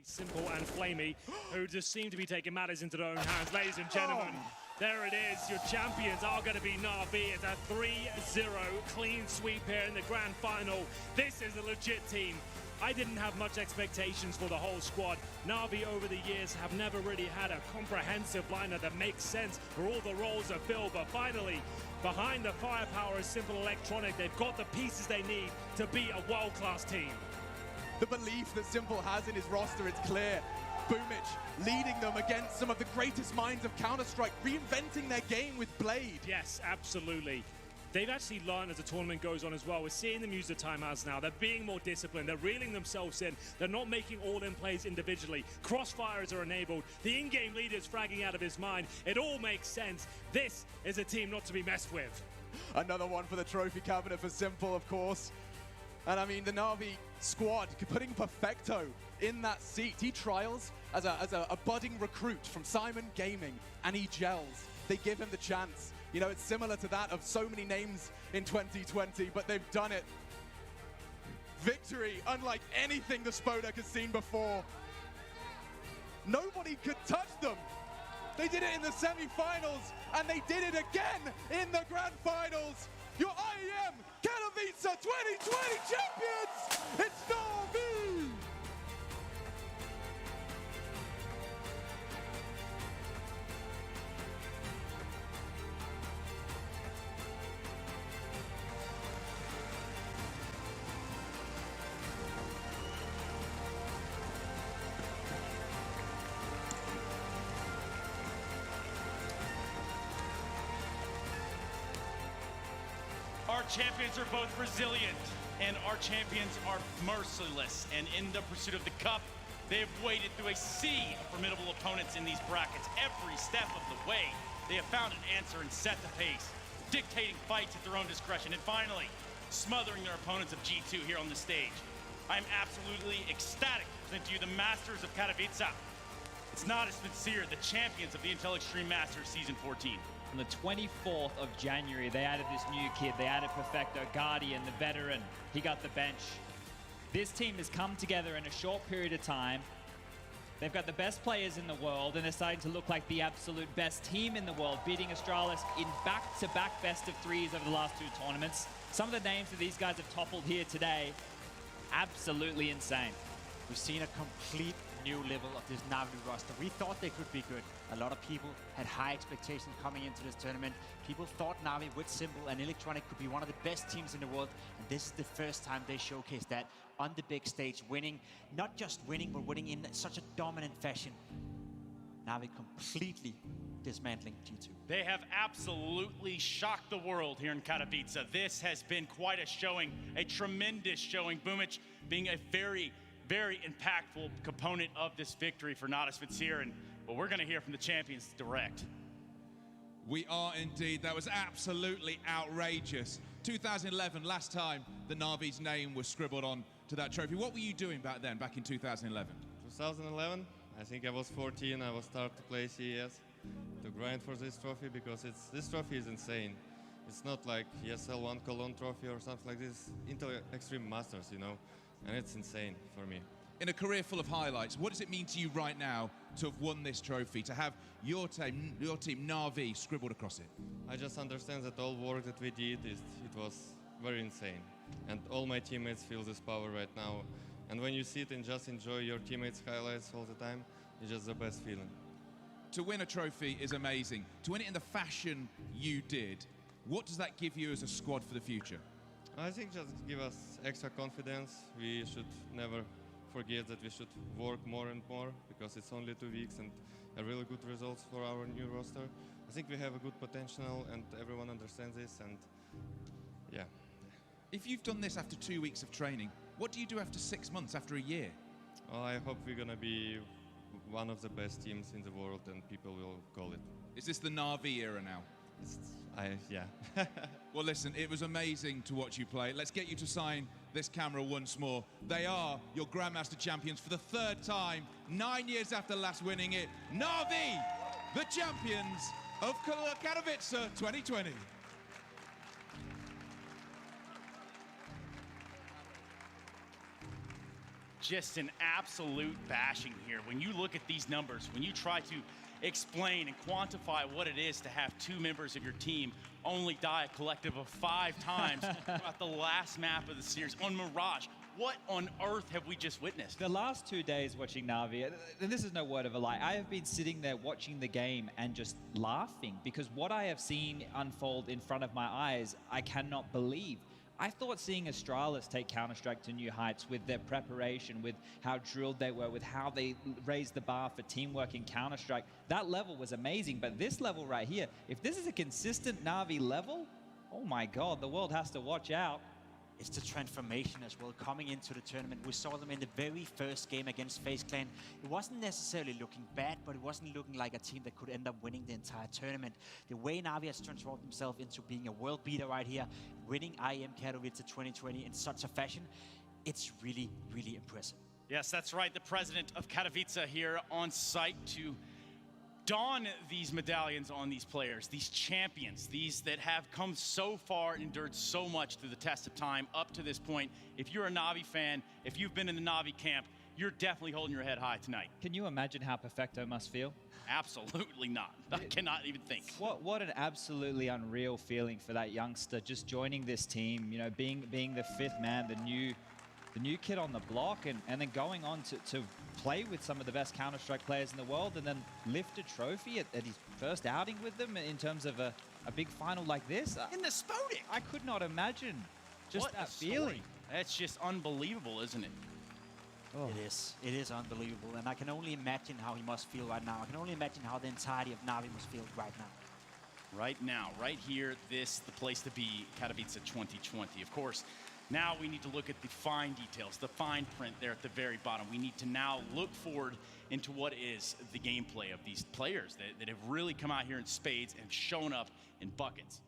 Simple and Flamey, who just seem to be taking matters into their own hands. Ladies and gentlemen, there it is. Your champions are going to be NAVI. It's a 3-0 clean sweep here in the grand final. This is a legit team. I didn't have much expectations for the whole squad. NAVI over the years have never really had a comprehensive lineup that makes sense for all the roles to fill, but finally, behind the firepower of Simple Electronic, they've got the pieces they need to be a world-class team. The belief that Simple has in his roster is clear. Boomich leading them against some of the greatest minds of Counter-Strike, reinventing their game with Blade. Yes, absolutely. They've actually learned as the tournament goes on as well. We're seeing them use the timeouts now. They're being more disciplined. They're reeling themselves in. They're not making all-in plays individually. Crossfires are enabled. The in-game leader is fragging out of his mind. It all makes sense. This is a team not to be messed with. Another one for the trophy cabinet for Simple, of course. And I mean, the NAVI squad putting Perfecto in that seat. He trials as a budding recruit from Simon Gaming, and he gels. They give him the chance. You know, it's similar to that of so many names in 2020, but they've done it. Victory, unlike anything the Spodek has seen before. Nobody could touch them. They did it in the semi-finals, and they did it again in the grand finals. Your IEM Katowice 2020 champions, it's NAVI! Our champions are both resilient, and our champions are merciless. And in the pursuit of the cup, they have waded through a sea of formidable opponents in these brackets. Every step of the way, they have found an answer and set the pace, dictating fights at their own discretion, and finally, smothering their opponents of G2 here on the stage. I am absolutely ecstatic to present to you the Masters of Katowice. It's not as sincere, the champions of the Intel Extreme Masters Season 14. On the 24th of January, they added this new kid. They added Perfecto, Guardian, the veteran. He got the bench. This team has come together in a short period of time. They've got the best players in the world, and they're starting to look like the absolute best team in the world, beating Astralis in back-to-back best-of-threes over the last two tournaments. Some of the names that these guys have toppled here today, absolutely insane. We've seen a complete new level of this NAVI roster. We thought they could be good. A lot of people had high expectations coming into this tournament. People thought NAVI with Simple and Electronic could be one of the best teams in the world. And this is the first time they showcased that on the big stage, winning. Not just winning, but winning in such a dominant fashion. NAVI completely dismantling G2. They have absolutely shocked the world here in Katowice. This has been quite a showing, a tremendous showing. Boomich being a very impactful component of this victory for Natus Vizier, and well, we're going to hear from the champions direct. We are indeed. That was absolutely outrageous. 2011, last time the NAVI's name was scribbled on to that trophy. What were you doing back then, back in 2011? 2011, I think I was 14. I was starting to play CES to grind for this trophy because this trophy is insane. It's not like ESL 1 Cologne trophy or something like this. Intel Extreme Masters, you know. And it's insane for me. In a career full of highlights, what does it mean to you right now to have won this trophy, to have your team NAVI scribbled across it? I just understand that all work that we did, it was very insane. And all my teammates feel this power right now. And when you sit and just enjoy your teammates' highlights all the time, it's just the best feeling. To win a trophy is amazing. To win it in the fashion you did, what does that give you as a squad for the future? I think just give us extra confidence. We should never forget that we should work more and more because it's only 2 weeks and a really good results for our new roster. I think we have a good potential and everyone understands this, and yeah. If you've done this after 2 weeks of training, what do you do after 6 months, after a year? Well, I hope we're gonna be one of the best teams in the world and people will call it. Is this the NAVI era now? Yeah. Well, listen, it was amazing to watch you play. Let's get you to sign this camera once more. They are your Grandmaster champions for the 3rd time, 9 years after last winning it. NAVI, the champions of Katowice 2020. just an absolute bashing here. When you look at these numbers, when you try to explain and quantify what it is to have 2 members of your team only die a collective of 5 times throughout the last map of the series on Mirage, what on earth have we just witnessed? The last 2 days watching Navi, and this is no word of a lie, I have been sitting there watching the game and just laughing because what I have seen unfold in front of my eyes, I cannot believe. I thought seeing Astralis take Counter-Strike to new heights with their preparation, with how drilled they were, with how they raised the bar for teamwork in Counter-Strike, that level was amazing. But this level right here, if this is a consistent Navi level, oh my God, the world has to watch out. It's the transformation as well. Coming into the tournament, we saw them in the very first game against FaZe Clan. It wasn't necessarily looking bad, but it wasn't looking like a team that could end up winning the entire tournament. The way Navi has transformed himself into being a world beater right here, winning IEM Katowice 2020 in such a fashion, it's really, really impressive. Yes, that's right. The president of Katowice here on site to don these medallions on these players, these champions, these that have come so far and endured so much through the test of time up to this point. If you're a Navi fan, if you've been in the Navi camp, you're definitely holding your head high tonight. Can you imagine how Perfecto must feel? Absolutely not. I cannot even think. What an absolutely unreal feeling for that youngster just joining this team, you know, being the 5th man, the new kid on the block, and then going on to play with some of the best Counter-Strike players in the world and then lift a trophy at his first outing with them in terms of a big final like this. In the Spodek. I could not imagine just What that a story. feeling. That's just unbelievable, isn't it? Oh. It is unbelievable, and I can only imagine how he must feel right now. I can only imagine how the entirety of Navi must feel right now. Right now, right here, the place to be, Katowice 2020. Of course, now we need to look at the fine details, the fine print there at the very bottom. We need to now look forward into what is the gameplay of these players that have really come out here in spades and shown up in buckets.